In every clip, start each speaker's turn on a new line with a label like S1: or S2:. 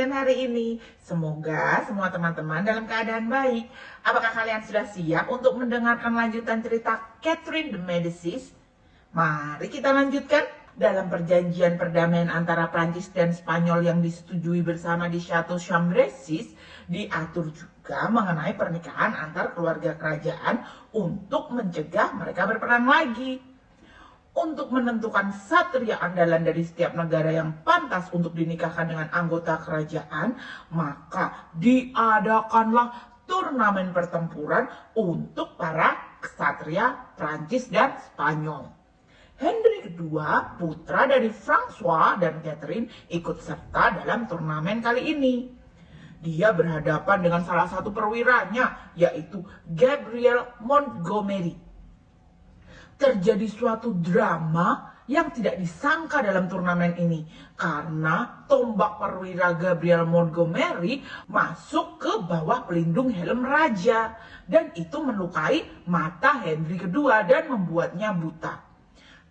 S1: siang hari ini. Semoga semua teman-teman dalam keadaan baik. Apakah kalian sudah siap untuk mendengarkan lanjutan cerita Catherine de Medici? Mari kita lanjutkan. Dalam perjanjian perdamaian antara Prancis dan Spanyol yang disetujui bersama di Chateau Chambresis, diatur juga mengenai pernikahan antar keluarga kerajaan untuk mencegah mereka berperang lagi. Untuk menentukan satria andalan dari setiap negara yang pantas untuk dinikahkan dengan anggota kerajaan, maka diadakanlah turnamen pertempuran untuk para ksatria Prancis dan Spanyol. Henry II, putra dari François dan Catherine, ikut serta dalam turnamen kali ini. Dia berhadapan dengan salah satu perwiranya, yaitu Gabriel Montgomery. Terjadi suatu drama yang tidak disangka dalam turnamen ini karena tombak perwira Gabriel Montgomery masuk ke bawah pelindung helm raja dan itu melukai mata Henry II dan membuatnya buta.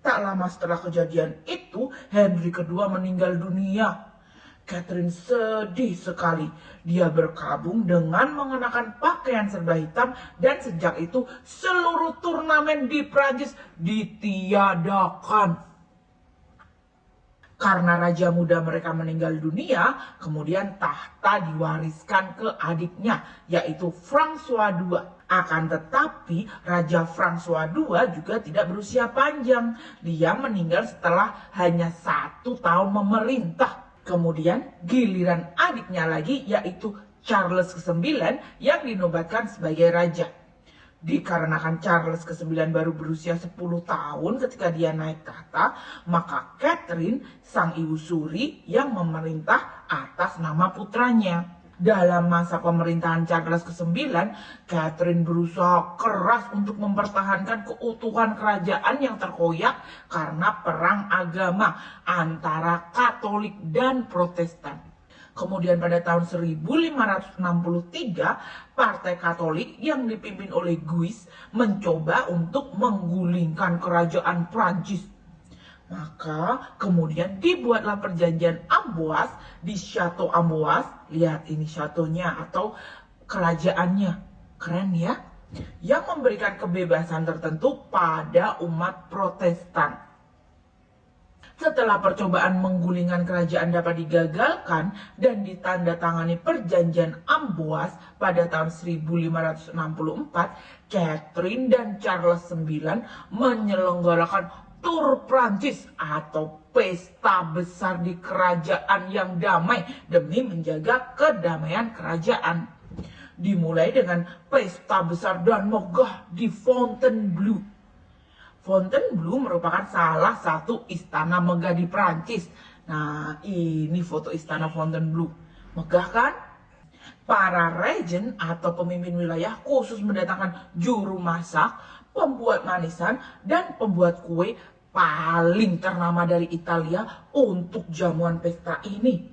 S1: Tak lama setelah kejadian itu, Henry II meninggal dunia. Catherine sedih sekali. Dia berkabung dengan mengenakan pakaian serba hitam dan sejak itu seluruh turnamen di Prancis ditiadakan. Karena raja muda mereka meninggal dunia, kemudian tahta diwariskan ke adiknya, yaitu François II. Akan tetapi, Raja François II juga tidak berusia panjang. Dia meninggal setelah hanya 1 tahun memerintah. Kemudian, giliran adiknya lagi, yaitu Charles ke-9 yang dinobatkan sebagai raja. Dikarenakan Charles ke-9 baru berusia 10 tahun ketika dia naik tahta, maka Catherine, sang ibu suri yang memerintah atas nama putranya. Dalam masa pemerintahan Charles ke-9, Catherine berusaha keras untuk mempertahankan keutuhan kerajaan yang terkoyak karena perang agama antara Katolik dan Protestan. Kemudian pada tahun 1563, Partai Katolik yang dipimpin oleh Guise mencoba untuk menggulingkan kerajaan Prancis. Maka kemudian dibuatlah perjanjian Amboise di Chateau Amboise. Lihat ini châteaunya atau kerajaannya. Keren ya? Yang memberikan kebebasan tertentu pada umat Protestan. Setelah percobaan menggulingkan kerajaan dapat digagalkan dan ditandatangani perjanjian Amboise pada tahun 1564, Catherine dan Charles IX menyelenggarakan tur Prancis atau pesta besar di kerajaan yang damai demi menjaga kedamaian kerajaan. Dimulai dengan pesta besar dan megah di Fontainebleau. Fontainebleau merupakan salah satu istana megah di Prancis. Nah, ini foto istana Fontainebleau. Megah kan? Para regent atau pemimpin wilayah khusus mendatangkan juru masak, pembuat manisan, dan pembuat kue paling ternama dari Italia untuk jamuan pesta ini.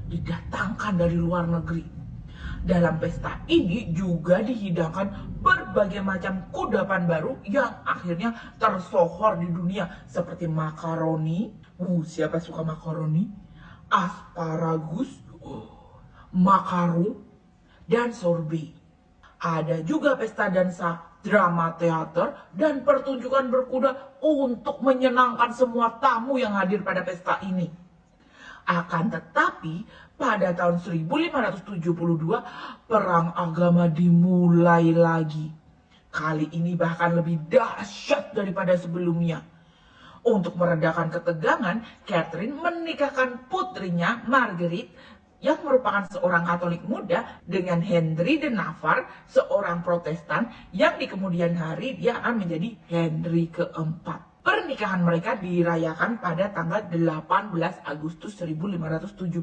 S1: Didatangkan dari luar negeri. Dalam pesta ini juga dihidangkan berbagai macam kudapan baru yang akhirnya tersohor di dunia seperti makaroni, siapa suka makaroni, asparagus, makaron, dan sorbet. Ada juga pesta dansa, drama teater, dan pertunjukan berkuda untuk menyenangkan semua tamu yang hadir pada pesta ini. Akan tetapi, pada tahun 1572, perang agama dimulai lagi. Kali ini bahkan lebih dahsyat daripada sebelumnya. Untuk meredakan ketegangan, Catherine menikahkan putrinya Marguerite yang merupakan seorang Katolik muda dengan Henry de Navarre, seorang Protestan yang di kemudian hari dia akan menjadi Henry keempat. Pernikahan mereka dirayakan pada tanggal 18 Agustus 1572.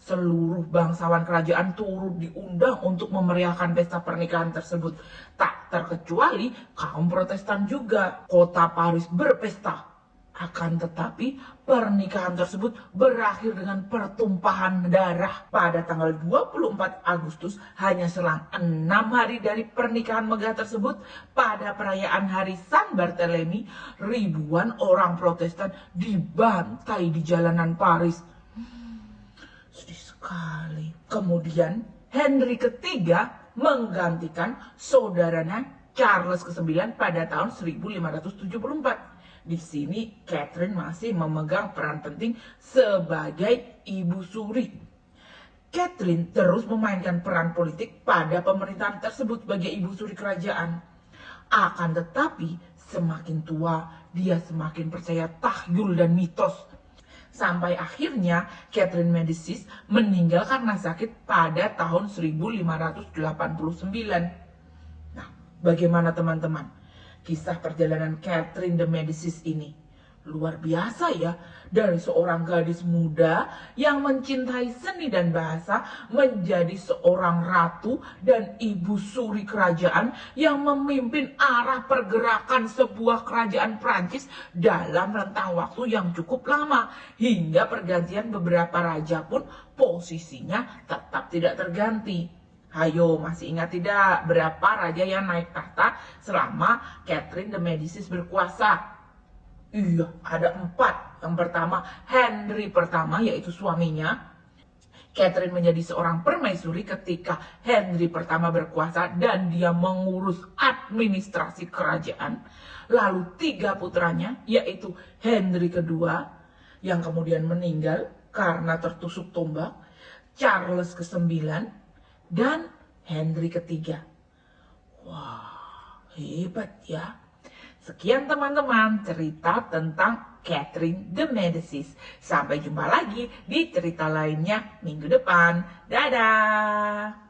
S1: Seluruh bangsawan kerajaan turut diundang untuk memeriahkan pesta pernikahan tersebut. Tak terkecuali kaum Protestan juga. Kota Paris berpesta. Akan tetapi pernikahan tersebut berakhir dengan pertumpahan darah pada tanggal 24 Agustus, hanya selang 6 hari dari pernikahan megah tersebut. Pada perayaan hari San Barthelemy, ribuan orang Protestan dibantai di jalanan Paris. Sedih sekali. Kemudian Henry ketiga menggantikan saudaranya Charles ke-9 pada tahun 1574. Di sini Catherine masih memegang peran penting sebagai ibu suri. Catherine terus memainkan peran politik pada pemerintahan tersebut sebagai ibu suri kerajaan. Akan tetapi, semakin tua, dia semakin percaya tahyul dan mitos. Sampai akhirnya Catherine Medicis meninggal karena sakit pada tahun 1589. Nah, bagaimana teman-teman? Kisah perjalanan Catherine de Medicis ini luar biasa ya, dari seorang gadis muda yang mencintai seni dan bahasa menjadi seorang ratu dan ibu suri kerajaan yang memimpin arah pergerakan sebuah kerajaan Prancis dalam rentang waktu yang cukup lama, hingga pergantian beberapa raja pun posisinya tetap tidak terganti. Ayo, masih ingat tidak berapa raja yang naik tahta selama Catherine de Medicis berkuasa? Iya, ada 4. Yang pertama, Henry pertama, yaitu suaminya. Catherine menjadi seorang permaisuri ketika Henry pertama berkuasa dan dia mengurus administrasi kerajaan. Lalu 3 putranya, yaitu Henry kedua, yang kemudian meninggal karena tertusuk tombak, Charles ke-9, dan Henry ketiga. Wah, hebat ya. Sekian teman-teman cerita tentang Catherine de Medicis. Sampai jumpa lagi di cerita lainnya minggu depan. Dadah!